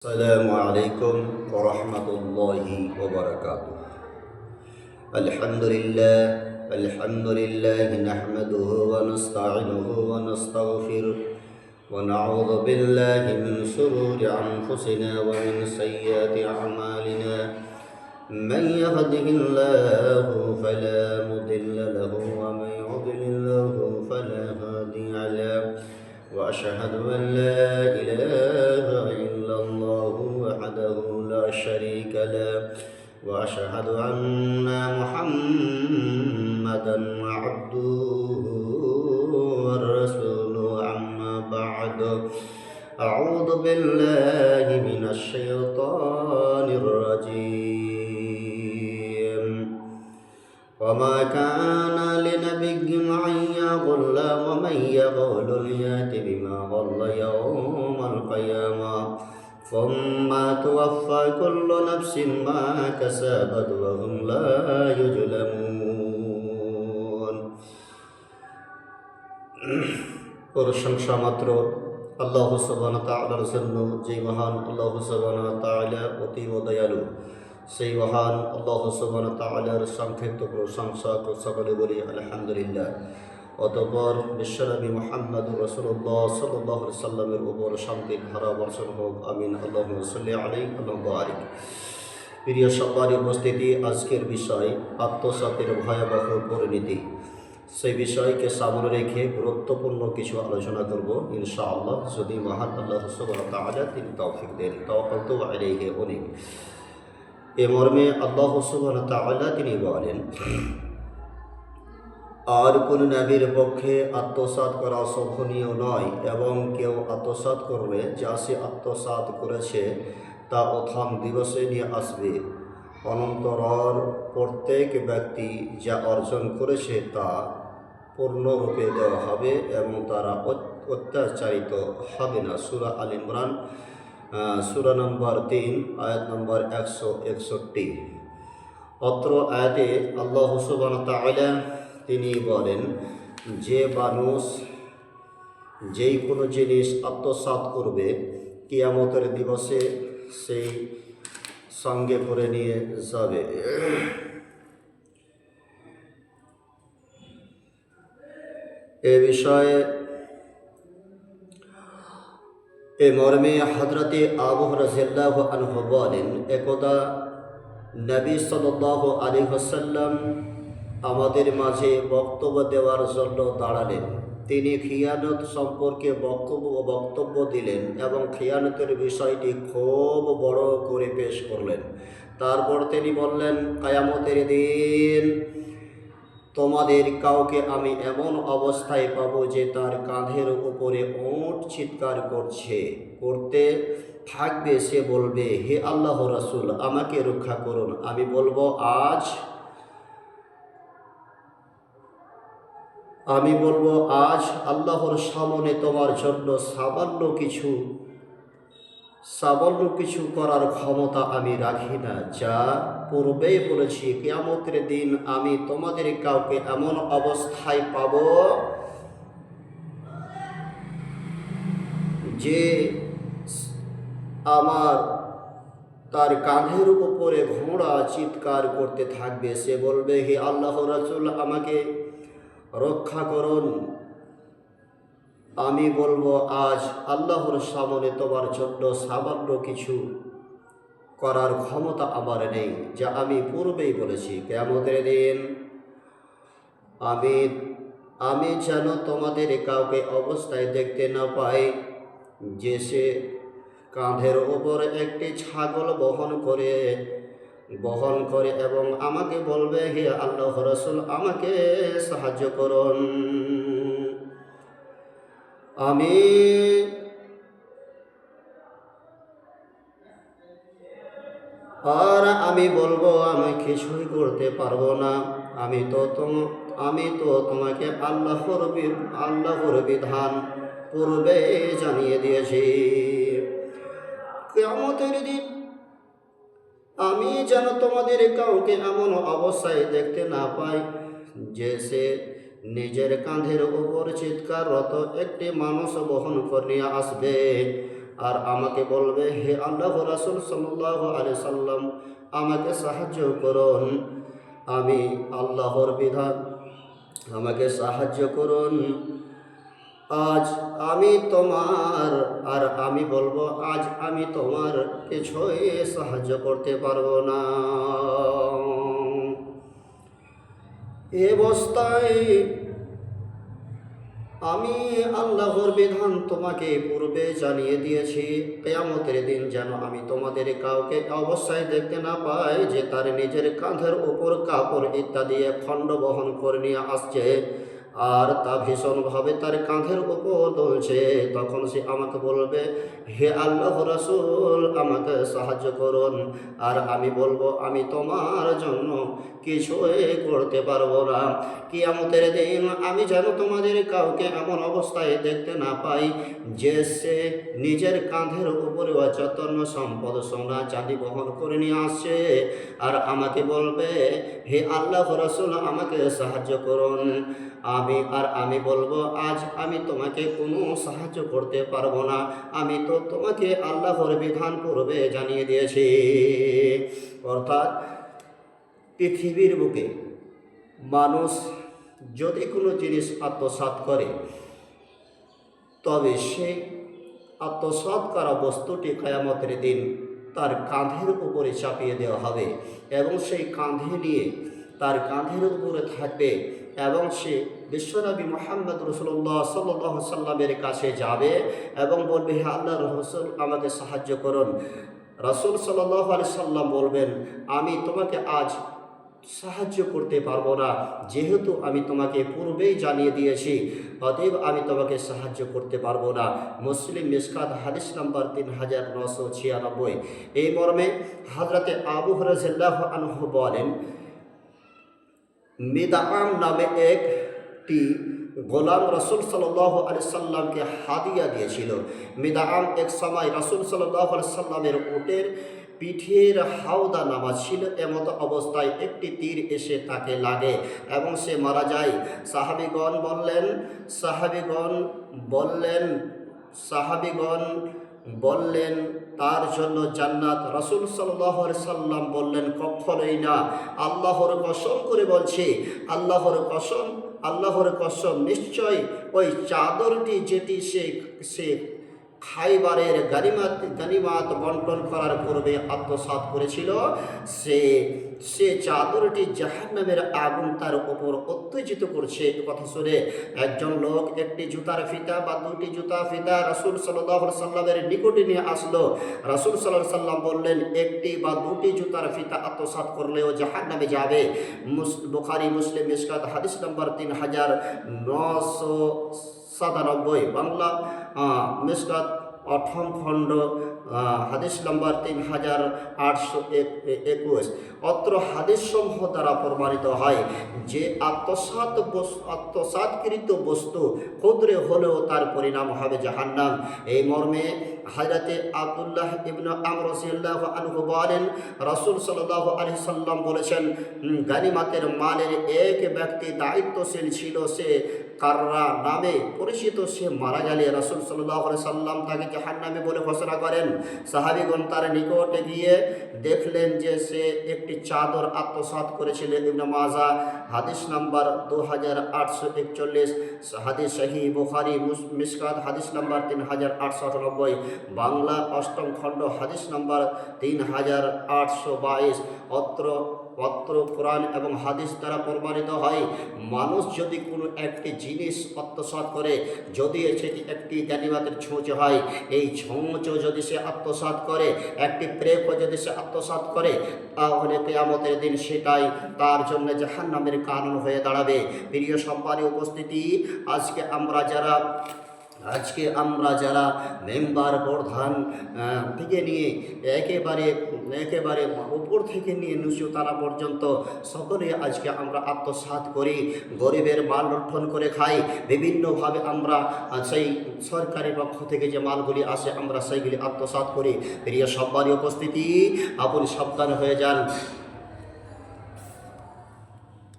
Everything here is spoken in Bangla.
السلام عليكم ورحمة الله وبركاته. الحمد لله نحمده ونستعينه ونستغفره ونعوذ بالله من شرور أنفسنا ومن سيئات أعمالنا. من يهده الله فلا مضل له ومن يضلل فلا هادي له. وأشهد أن لا إله إلا الله وحده لا شريك له وأشهد أن محمدا عبده ورسوله. أما بعد، أعوذ بالله من الشيطان الرجيم. وما كان لنبي أن يغل ومن يغل يأت بما غل يوم القيامة ثم توفى كل نفس ما كسبت وهم لا يظلمون. প্রশংসা মাত্র আল্লাহ সুবহানাহু ওয়া তাআলার জন্য, যে মহান আল্লাহ সুবহানাহু ওয়া তাআলা অতীব দয়ালু। সেই মহান আল্লাহ সুবহানাহু ওয়া তাআলার সংক্ষিপ্ত প্রশংসা সকলে বলি আলহামদুলিল্লাহ। অতঃপর বিশ্বনবী মুহাম্মদুর রাসূলুল্লাহ সাল্লাল্লাহু আলাইহি সাল্লামের উপর শান্তির ধারা বর্ষণ হোক, আমিন। আল্লাহুম্মা সাল্লি আলাইহি ওয়া বারিক। প্রিয় সবার উপস্থিতি, আজকের বিষয় আত্মসাতের ভয়াবহ পরিণতি। সেই বিষয়কে সামনে রেখে গুরুত্বপূর্ণ কিছু আলোচনা করব ইনশাআল্লাহ, যদি মহান আল্লাহ সুবহানাহু ওয়া তাআলা তিনি তৌফিক দেন। তাওয়াক্কালতু আলাইহি উনি এ মর্মে আল্লাহ সুবহানাহু ওয়া তাআলা তিনি বলেন, আর কোন নবীর পক্ষে আত্মসাৎ করা শোভনীয় নয়, এবং কেউ আত্মসাৎ করবে যা সে আত্মসাৎ করেছে তা প্রথম দিবসে নিয়ে আসবে। অনন্তর প্রত্যেক ব্যক্তি যা অর্জন করেছে তা পূর্ণরূপে দেওয়া হবে এবং তারা অত্যাচারিত হবে না। সূরা আল ইমরান সূরা নম্বর 3 আয়াত নম্বর 161। অত্র আয়াতে আল্লাহ সুবহানাহু ওয়া তাআলা তিনি বলেন, যে মানুষ যেই কোনো জিনিস আত্মসাৎ করবে কিয়ামতের দিবসে সেই সঙ্গে করে নিয়ে যাবে। এ বিষয়ে এ মর্মে হযরতে আবু হুরায়রা রাদিয়াল্লাহু আনহু বলেন, একদা নবী সাল্লাল্লাহু আলাইহি ওয়াসাল্লাম আমাদের মাঝে বক্তব্য দেওয়ার জন্য দাঁড়ালেন। তিনি খিয়ানত সম্পর্কে বক্তব্য দিলেন এবং খিয়ানতের বিষয়টি খুব বড় করে পেশ করলেন। তারপর তিনি বললেন, কিয়ামতের দিন তোমাদের কাউকে আমি এমন অবস্থায় পাবো যে তার কাঁধের উপরে উট চিৎকার করতে থাকবে। সে বলবে, হে আল্লাহ রাসূল, আমাকে রক্ষা করুন। আমি বলবো, আজ আল্লাহর সামনে তোমার জন্য সামান্য কিছু করার ক্ষমতা আমি রাখি না। যা পূর্বেই বলেছি, কিয়ামতের দিন আমি তোমাদের কাউকে এমন অবস্থায় পাব যে তার কাঁধের উপরে ঘোড়া চিৎকার করতে থাকবে। সে বলবে, হে আল্লাহর রাসূল, আমাকে রক্ষা করুন। আমি বলবো, আজ আল্লাহর সামনে তোমার জন্য সামান্য কিছু করার ক্ষমতা আমার নেই, যা আমি পূর্বেই বলেছি। কিয়ামতের দিন আমি যেন তোমাদের কাউকে অবস্থায় দেখতে না পাই যে সে কাঁধের ওপর একটি ছাগল বহন করে এবং আমাকে বলবে, হে আল্লাহর রাসূল, আমাকে সাহায্য করুন। আমি বলবো, আমি কিছুই করতে পারবো না। আমি তো তোমাকে আল্লাহর বিধান পূর্বে জানিয়ে দিয়েছি। কিয়ামতের দিন আমি যেন তোমাদের কাউকে এমন অবস্থায় দেখতে না পাই যে সে নিজের কাঁধের উপর চিৎকাররত একটি মানুষ বহন করে আসবে। আর আমাকে বলবে, হে আল্লাহ রাসূল সাল্লাল্লাহু আলাইহি সাল্লাম, আমাকে সাহায্য করুন, আমি আল্লাহর বিধান, আমাকে সাহায্য করুন, আজ আমি তোমার, আর আমি বলবো, আজ আমি তোমার কিছুই সাহায্য করতে পারবো না। এ অবস্থায় আমি আল্লাহর বিধান তোমাকে পূর্বে জানিয়ে দিয়েছি, কিয়ামতের দিন যেন আমি তোমাদের কাউকে অবস্থায় দেখতে না পাই যে তার নিজের কাঁধের উপর কাপড় ইত্যাদি খণ্ড বহন করে নিয়ে আসছে, আর তা ভীষণভাবে তার কাঁধের উপর দুলছে। তখন সে আমাকে বলবে, হে আল্লাহ রাসূল, আমাকে সাহায্য করুন। আর আমি বলবো, আমি তোমার জন্য কিছুই করতে পারবো না। কিয়ামতের দিন আমি যেন তোমাদের কাউকে এমন অবস্থায় দেখতে না পাই যে সে নিজের কাঁধের উপরে অচৈতন্য সম্পদ সোনা চাঁদি বহন করে নিয়ে আসছে, আর আমাকে বলবে, হে আল্লাহ রাসূল, আমাকে সাহায্য করুন। আমি বলবো, আজ আমি তোমাকে কোনো সাহায্য করতে পারবো না, আমি তো তোমাকে আল্লাহর বিধান পূর্বে জানিয়ে দিয়েছি। অর্থাৎ পৃথিবীর বুকে মানুষ যদি কোনো জিনিস আত্মসাৎ করে, তবে সেই আত্মসাৎ করা বস্তুটি কিয়ামতের দিন তার কাঁধের উপরে চাপিয়ে দেওয়া হবে, এবং সেই কাঁধে নিয়ে তার কাঁধের উপরে থাকবে, এবং সে বিশ্বনবী মুহাম্মদ রাসূলুল্লাহ সাল্লাল্লাহু আলাইহি সাল্লামের কাছে যাবে এবং বলবে, হে আল্লাহর রাসূল, আমাকে সাহায্য করুন। রাসূল সাল্লাল্লাহু আলাইহি সাল্লাম বলবেন, আমি তোমাকে আজ সাহায্য করতে পারবো না, যেহেতু আমি তোমাকে পূর্বেই জানিয়ে দিয়েছি, অতএব আমি তোমাকে সাহায্য করতে পারবো না। মুসলিম মিশকাত হাদিস নাম্বার 3996। এই মর্মে হযরতে আবু হুরায়রা রাদিয়াল্লাহু আনহু বলেন, মিদআম নামে একটি গোলাম রাসূল সাল্লাল্লাহু আলাইহি সাল্লামকে হাদিয়া দিয়েছিল। মিদআম এক সময় রাসূল সাল্লাল্লাহু আলাইহি সাল্লামের উটের পিঠের হাওদা নামা ছিল, এমত অবস্থায় একটি তীর এসে তাকে লাগে এবং সে মারা যায়। সাহাবীগণ বললেন তার জন্য জান্নাত। রাসূল সাল্লাল্লাহু আলাইহি সাল্লাম বললেন, কখনোই না, আল্লাহর কসম করে বলছি, আল্লাহর কসম, নিশ্চয় ওই চাদরটি যেটি সে খাইবারের গানিমাত বন্টন করার পূর্বে আত্মসাৎ করেছিল, সে চাদরটি জাহান্নামের আগুন তার উপর উত্তেজিত করছে। এই কথা শুনে একজন লোক একটি জুতার ফিতা বা দুটি জুতা ফিতা রাসূল সাল্লাল্লাহু আলাইহি সাল্লামের নিকটে নিয়ে আসলো। রাসূল সাল্লাল্লাহু আলাইহি সাল্লাম বললেন, একটি বা দুটি জুতার ফিতা আত্মসাৎ করলেও জাহান্নামে যাবে। বুখারী মুসলিম মিশকাত হাদিস নাম্বার 3997, বাংলা মিশকাত অঠম খণ্ড হাদিস নাম্বার 3821। অত্র হাদিস সমূহ দ্বারা প্রমাণিত হয় যে আত্মসাৎকৃত বস্তু ক্ষুদ্র হলেও তার পরিণাম হবে জাহান্নাম। এই মর্মে হযরতে আব্দুল্লাহ ইবনে আমর রাদিয়াল্লাহু আনহু বলেন, রাসূল সাল্লাল্লাহু আলাইহি সাল্লাম বলেছেন, গানিমাতের মালের এক ব্যক্তি দায়িত্বশীল ছিল, সে কাররা নামে পরিচিত, সে মারা গেলে রাসূল সাল্লাল্লাহু আলাইহি সাল্লাম তাকে জাহান্নামী বলে ঘোষণা করেন। সাহাবীগণ তার নিকটে গিয়ে দেখলেন যে সে একটি চাদর আত্মসাৎ করেছিল। ইবনে মাজাহ হাদিস নাম্বার 2841, হাদিস সহিহ বুখারী মিশকাত হাদিস নাম্বার 3898, বাংলা অষ্টম খণ্ড হাদিস নাম্বার 3822। অত্র কোরআন এবং হাদিস দ্বারা প্রমাণিত হয়, মানুষ যদি কোনো একটি জিনিস আত্মসাৎ করে, যদি সেটি একটি গানিমাতের ছুঁচ হয়, এই ছুঁচ যদি সে আত্মসাৎ করে, একটি প্রেমও যদি সে আত্মসাৎ করে, তাহলে কিয়ামতের দিন সেটাই তার জন্য জাহান্নামের কারণ হয়ে দাঁড়াবে। প্রিয় সম্মানী উপস্থিতি, আজকে আমরা যারা মেম্বার প্রধান থেকে নিয়ে একেবারে উপর থেকে নিয়ে নিচু তারা পর্যন্ত সকলে আজকে আমরা আত্মসাৎ করি, গরিবের মাল লুণ্ঠন করে খাই, বিভিন্নভাবে আমরা সেই সরকারের পক্ষ থেকে যে মালগুলি আসে আমরা সেইগুলি আত্মসাৎ করি। প্রিয় সম্মানী উপস্থিতি, আপনি সাবধান হয়ে যান।